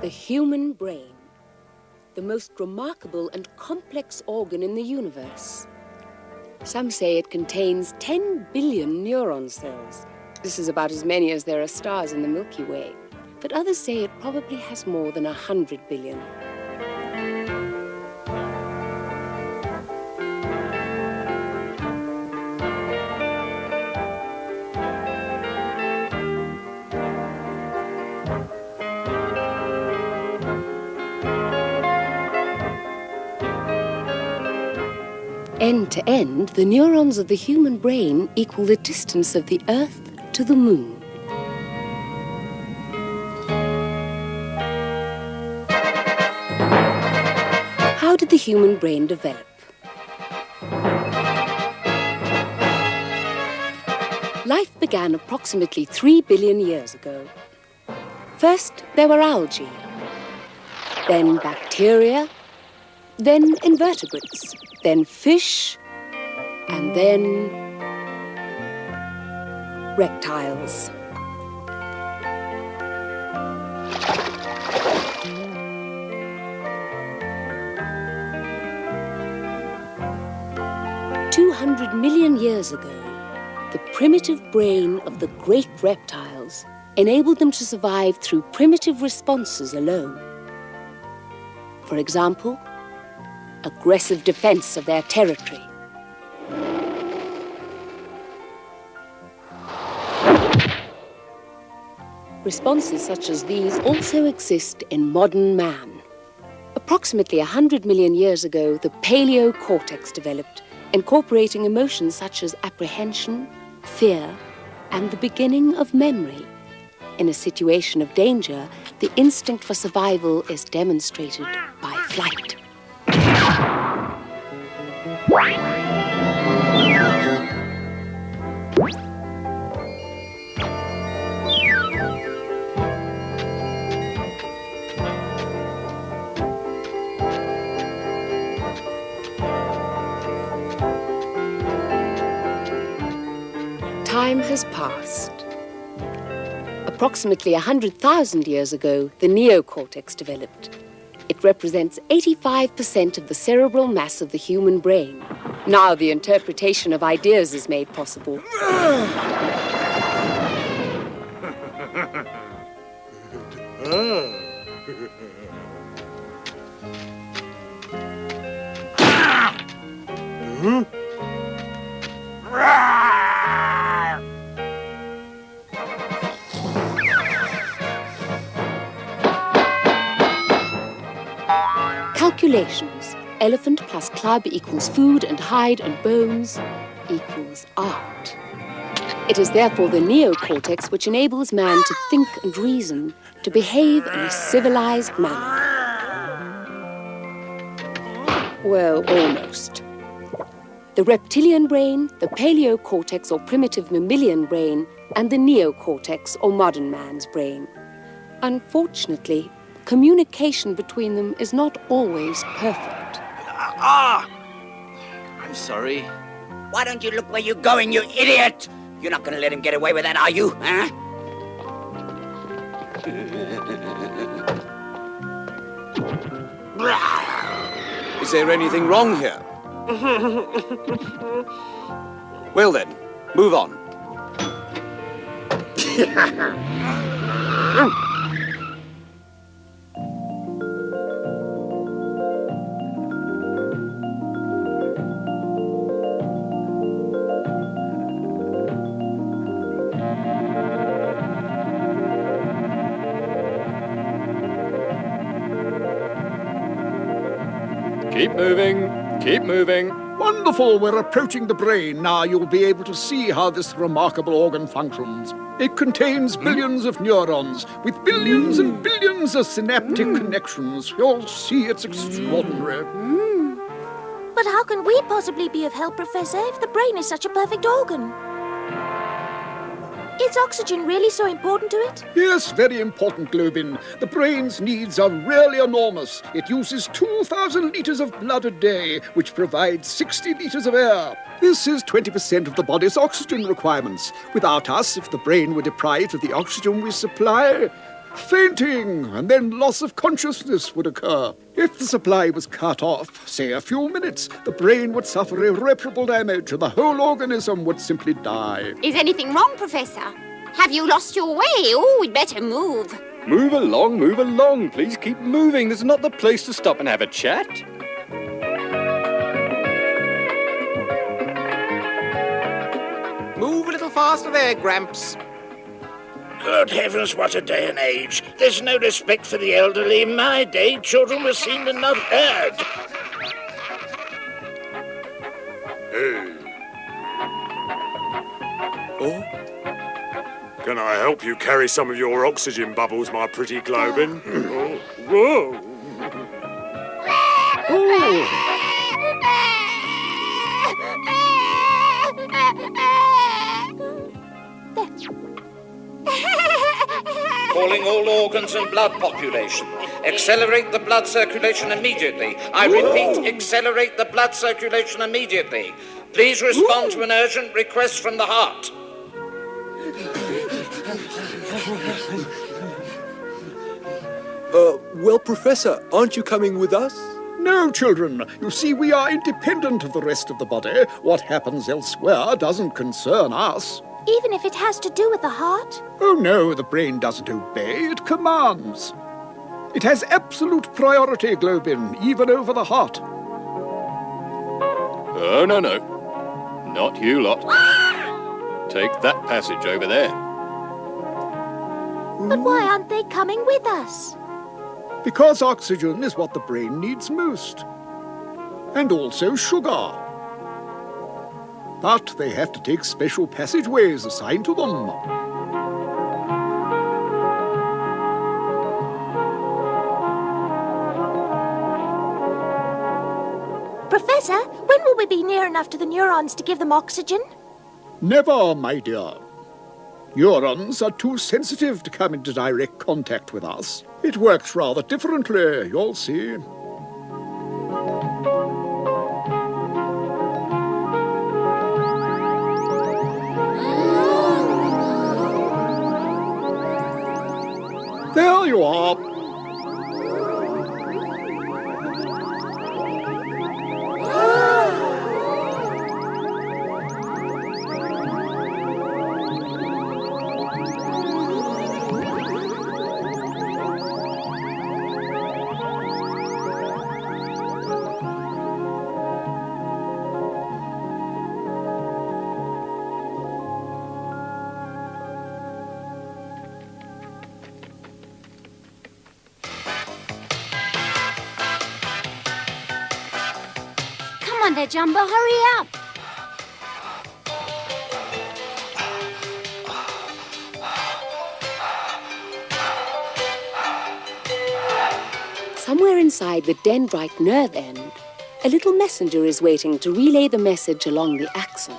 The human brain, the most remarkable and complex organ in the universe. Some say it contains 10 billion neuron cells. This is about as many as there are stars in the Milky Way. But others say it probably has more than 100 billion. End to end, the neurons of the human brain equal the distance of the Earth to the Moon. How did the human brain develop? Life began approximately 3 billion years ago. First, there were algae, then bacteria, then invertebrates, then fish, and then reptiles. "200 million years ago, the primitive brain of the great reptiles enabled them to survive through primitive responses alone. For example, aggressive defense of their territory. Responses such as these also exist in modern man. Approximately 100 million years ago, the paleocortex developed, incorporating emotions such as apprehension, fear, and the beginning of memory. In a situation of danger, the instinct for survival is demonstrated by flight. Time has passed. Approximately 100,000 years ago, the neocortex developed. It represents 85% of the cerebral mass of the human brain. Now the interpretation of ideas is made possible. Calculations. Elephant plus club equals food and hide and bones equals art. It is therefore the neocortex which enables man to think and reason, to behave in a civilized manner. Well, almost. The reptilian brain, the paleocortex or primitive mammalian brain, and the neocortex or modern man's brain. Unfortunately, communication between them is not always perfect. I'm sorry. Why don't you look where you're going, you idiot? You're not going to let him get away with that, are you? Huh? Is there anything wrong here? Well then, move on. Keep moving, keep moving. Wonderful, we're approaching the brain. Now you'll be able to see how this remarkable organ functions. It contains billions of neurons, with billions and billions of synaptic connections. You'll see it's extraordinary. But how can we possibly be of help, Professor, if the brain is such a perfect organ? Is oxygen really so important to it? Yes, very important, Globin. The brain's needs are really enormous. It uses 2,000 litres of blood a day, which provides 60 litres of air. This is 20% of the body's oxygen requirements. Without us, if the brain were deprived of the oxygen we supply, fainting, and then loss of consciousness would occur. If the supply was cut off, say a few minutes, the brain would suffer irreparable damage and the whole organism would simply die. Is anything wrong, Professor? Have you lost your way? Oh, we'd better move. Move along. Please keep moving. This is not the place to stop and have a chat. Move a little faster there, Gramps. Good heavens, what a day and age. There's no respect for the elderly. In my day, children were seen and not heard. Oh? Can I help you carry some of your oxygen bubbles, my pretty Globin? Oh, whoa! Calling all organs and blood population. Accelerate the blood circulation immediately. I repeat, accelerate the blood circulation immediately. Please respond to an urgent request from the heart. Well, Professor, aren't you coming with us? No, children. You see, we are independent of the rest of the body. What happens elsewhere doesn't concern us. Even if it has to do with the heart? Oh, no, the brain doesn't obey. It commands. It has absolute priority, Globin, even over the heart. Oh, no. Not you lot. Take that passage over there. But why aren't they coming with us? Because oxygen is what the brain needs most. And also sugar. But they have to take special passageways assigned to them. Professor, when will we be near enough to the neurons to give them oxygen? Never, my dear. Neurons are too sensitive to come into direct contact with us. It works rather differently, you'll see. There you are. Come on there, Jumbo, hurry up. Somewhere inside the dendrite nerve end, a little messenger is waiting to relay the message along the axon.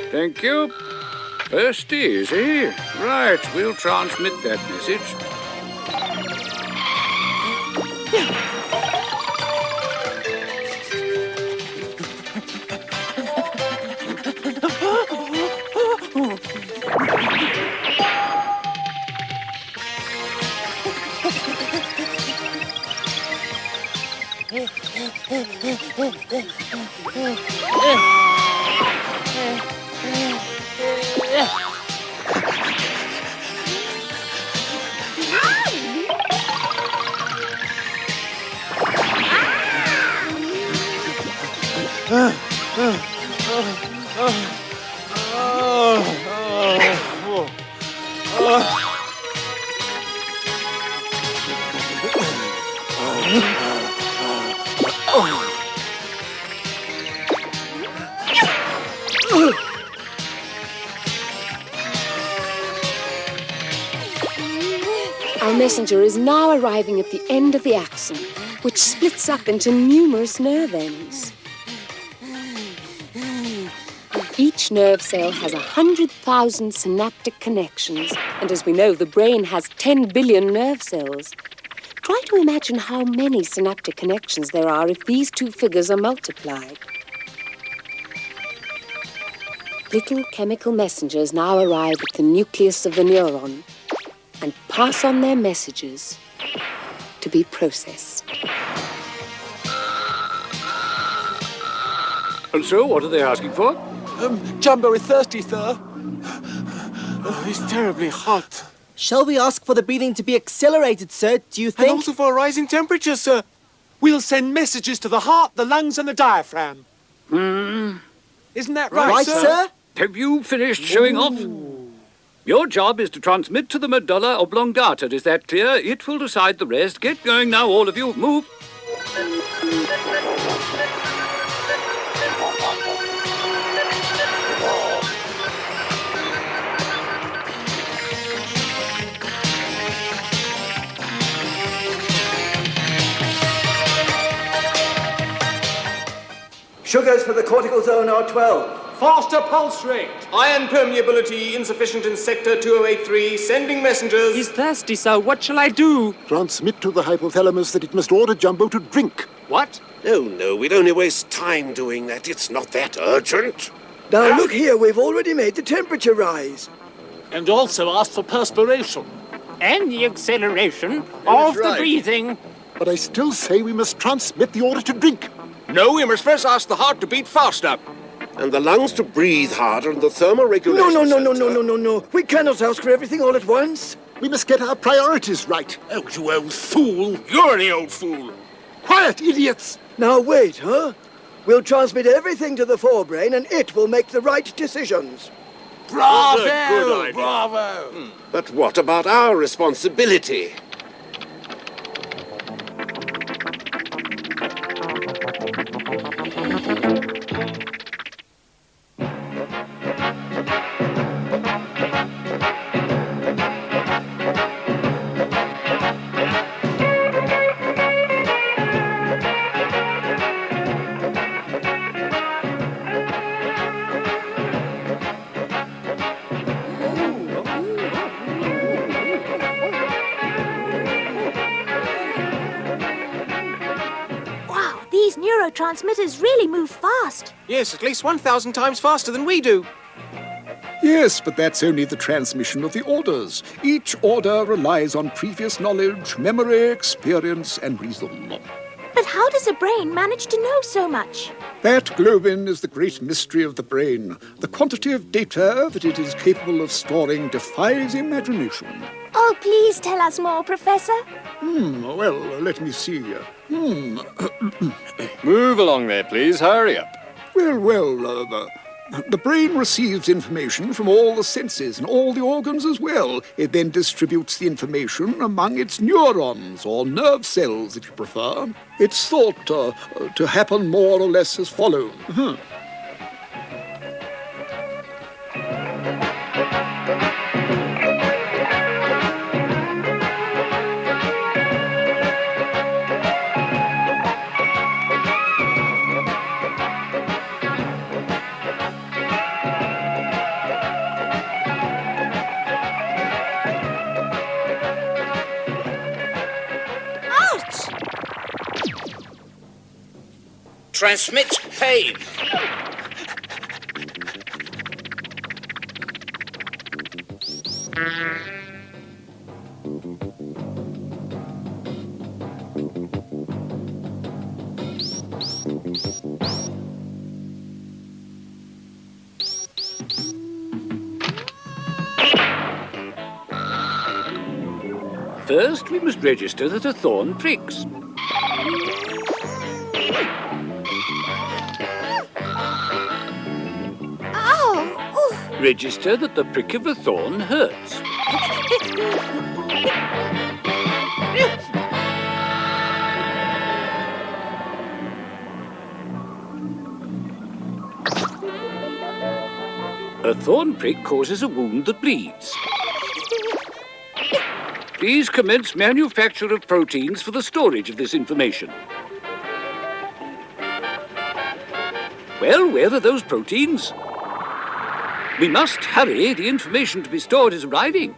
Thank you. First is, eh? Right, we'll transmit that message. Our messenger is now arriving at the end of the axon, which splits up into numerous nerve ends. Each nerve cell has 100,000 synaptic connections, and as we know, the brain has 10 billion nerve cells. Try to imagine how many synaptic connections there are if these two figures are multiplied. Little chemical messengers now arrive at the nucleus of the neuron and pass on their messages to be processed. And so, what are they asking for? Jumbo is thirsty, sir. He's terribly hot. Shall we ask for the breathing to be accelerated, sir, do you think? And also for a rising temperature, sir. We'll send messages to the heart, the lungs, and the diaphragm. Isn't that right, sir? Have you finished showing off? Your job is to transmit to the medulla oblongata. Is that clear? It will decide the rest. Get going now, all of you. Move. Sugars for the cortical zone are 12. Faster pulse rate. Iron permeability insufficient in sector 2083. Sending messengers. He's thirsty, sir. What shall I do? Transmit to the hypothalamus that it must order Jumbo to drink. What? Oh, no, we'd only waste time doing that. It's not that urgent. Now look here, we've already made the temperature rise. And also asked for perspiration. And the acceleration of the breathing. But I still say we must transmit the order to drink. No, we must first ask the heart to beat faster. And the lungs to breathe harder and the thermoregulation. No. We cannot ask for everything all at once. We must get our priorities right. Oh, you old fool. You're the old fool. Quiet, idiots! Now wait, huh? We'll transmit everything to the forebrain and it will make the right decisions. Bravo! Good idea. Bravo! But what about our responsibility? These neurotransmitters really move fast. Yes, at least 1,000 times faster than we do. Yes, but that's only the transmission of the orders. Each order relies on previous knowledge, memory, experience, and reason. But how does a brain manage to know so much? That, Globin, is the great mystery of the brain. The quantity of data that it is capable of storing defies imagination. Oh, please tell us more, Professor. Well, let me see. Move along there, please. Hurry up. The brain receives information from all the senses and all the organs as well. It then distributes the information among its neurons, or nerve cells, if you prefer. It's thought to happen more or less as follows. Transmit pain. First, we must register that a thorn pricks. Register that the prick of a thorn hurts. A thorn prick causes a wound that bleeds. Please commence manufacture of proteins for the storage of this information. Well, where are those proteins? We must hurry. The information to be stored is arriving.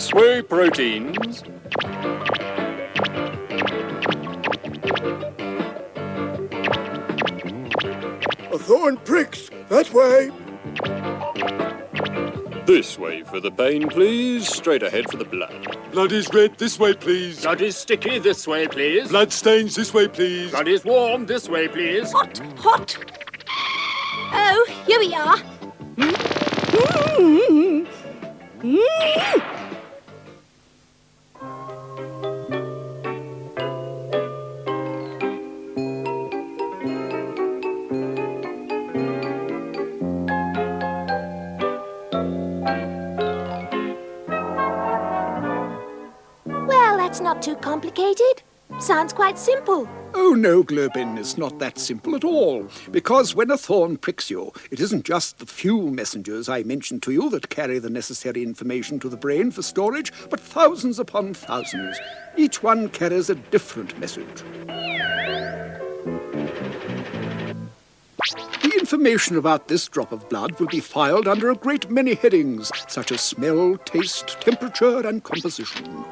This way, proteins. A thorn pricks. That way. This way for the pain, please. Straight ahead for the blood. Blood is red. This way, please. Blood is sticky. This way, please. Blood stains. This way, please. Blood is warm. This way, please. Hot, hot. Oh, here we are. Well, that's not too complicated. Sounds quite simple. Oh, no, Globin, it's not that simple at all. Because when a thorn pricks you, it isn't just the few messengers I mentioned to you that carry the necessary information to the brain for storage, but thousands upon thousands. Each one carries a different message. The information about this drop of blood will be filed under a great many headings, such as smell, taste, temperature, and composition.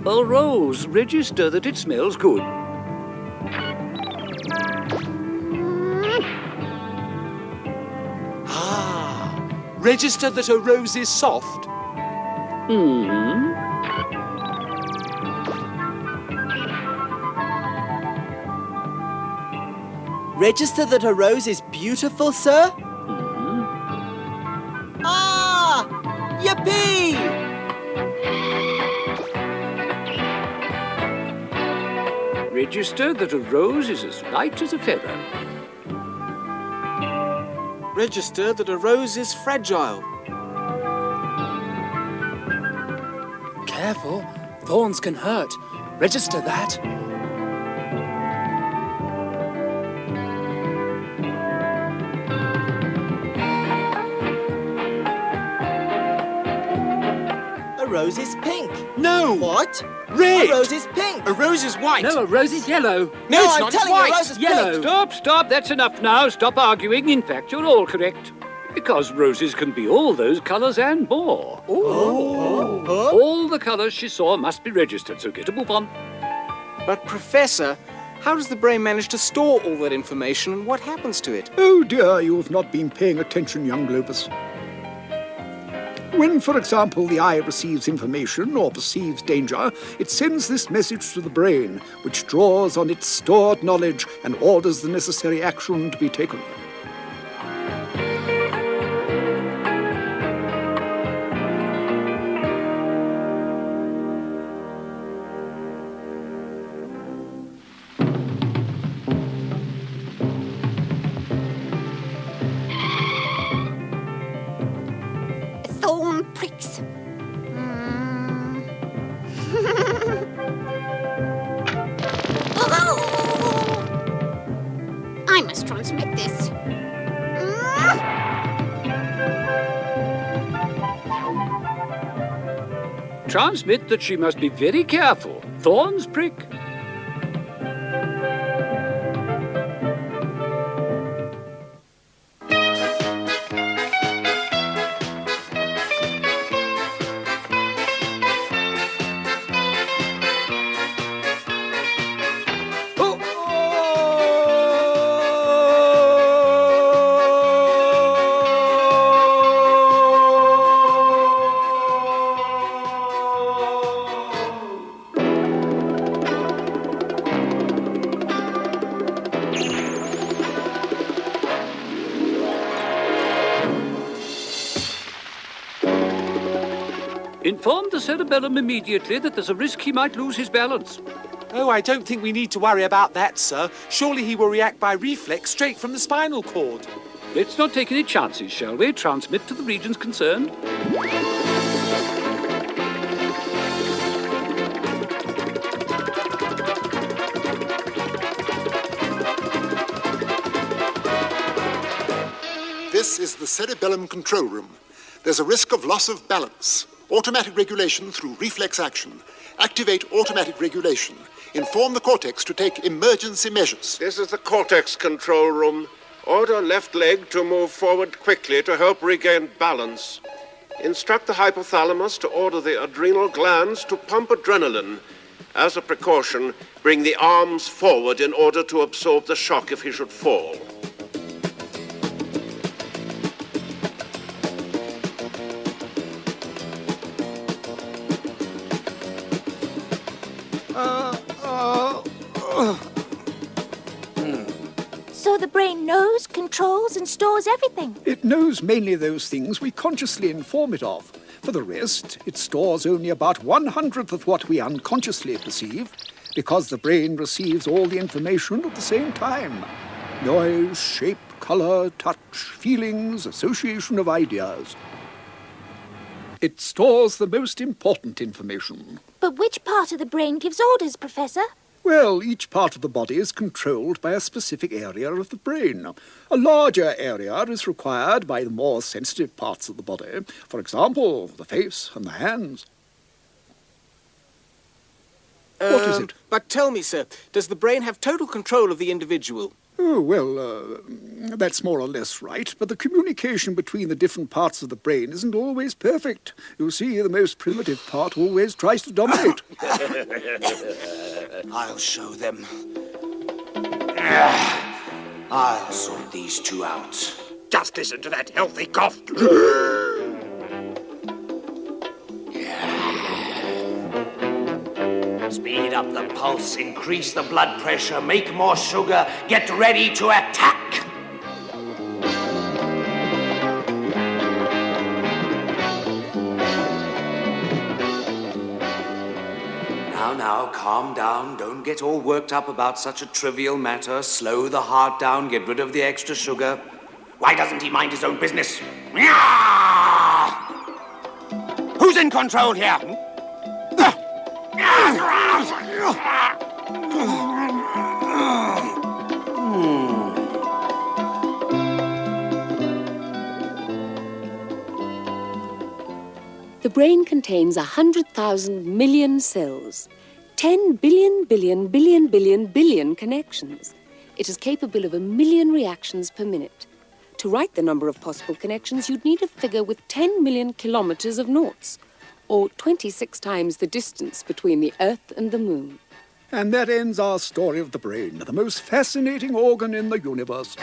Well, Rose, register that it smells good. Register that a rose is soft. Register that a rose is beautiful, sir? Ah! Yippee! Register that a rose is as light as a feather. Register that a rose is fragile. Careful, thorns can hurt. Register that. A rose is pink. No! What? Red! A rose is pink. A rose is white. No, a rose is yellow. No, it's I'm not. It's telling you, white. a rose is Yellow. pink. Stop, that's enough now. Stop arguing. In fact, you're all correct. Because roses can be all those colours and more. All the colours she saw must be registered, so get a move on. But, Professor, how does the brain manage to store all that information and what happens to it? Oh dear, you have not been paying attention, young Globus. When, for example, the eye receives information or perceives danger, it sends this message to the brain, which draws on its stored knowledge and orders the necessary action to be taken. Thorn pricks. I must transmit this. Transmit that she must be very careful. Thorns prick. informed the cerebellum immediately that there's a risk he might lose his balance. Oh, I don't think we need to worry about that, sir. Surely he will react by reflex straight from the spinal cord. Let's not take any chances, shall we? Transmit to the regions concerned. This is the cerebellum control room. There's a risk of loss of balance. Automatic regulation through reflex action. Activate automatic regulation. Inform the cortex to take emergency measures. This is the cortex control room. Order left leg to move forward quickly to help regain balance. Instruct the hypothalamus to order the adrenal glands to pump adrenaline. As a precaution, bring the arms forward in order to absorb the shock if he should fall. So the brain knows, controls, and stores everything. It knows mainly those things we consciously inform it of. For the rest, it stores only about 1/100th of what we unconsciously perceive, because the brain receives all the information at the same time. Noise, shape, colour, touch, feelings, association of ideas. It stores the most important information. But which part of the brain gives orders, Professor? Well, each part of the body is controlled by a specific area of the brain. A larger area is required by the more sensitive parts of the body. For example, the face and the hands. What is it? But tell me, sir, does the brain have total control of the individual? Oh, well, that's more or less right, but the communication between the different parts of the brain isn't always perfect. You see, the most primitive part always tries to dominate. I'll show them. I'll sort these two out. Just listen to that healthy cough. Speed up the pulse, increase the blood pressure, make more sugar, get ready to attack! Now, calm down. Don't get all worked up about such a trivial matter. Slow the heart down, get rid of the extra sugar. Why doesn't he mind his own business? Who's in control here? The brain contains 100,000 million cells, 10 billion connections. It is capable of 1 million reactions per minute. To write the number of possible connections, you'd need a figure with 10 million kilometers of noughts, or 26 times the distance between the Earth and the Moon. And that ends our story of the brain, the most fascinating organ in the universe.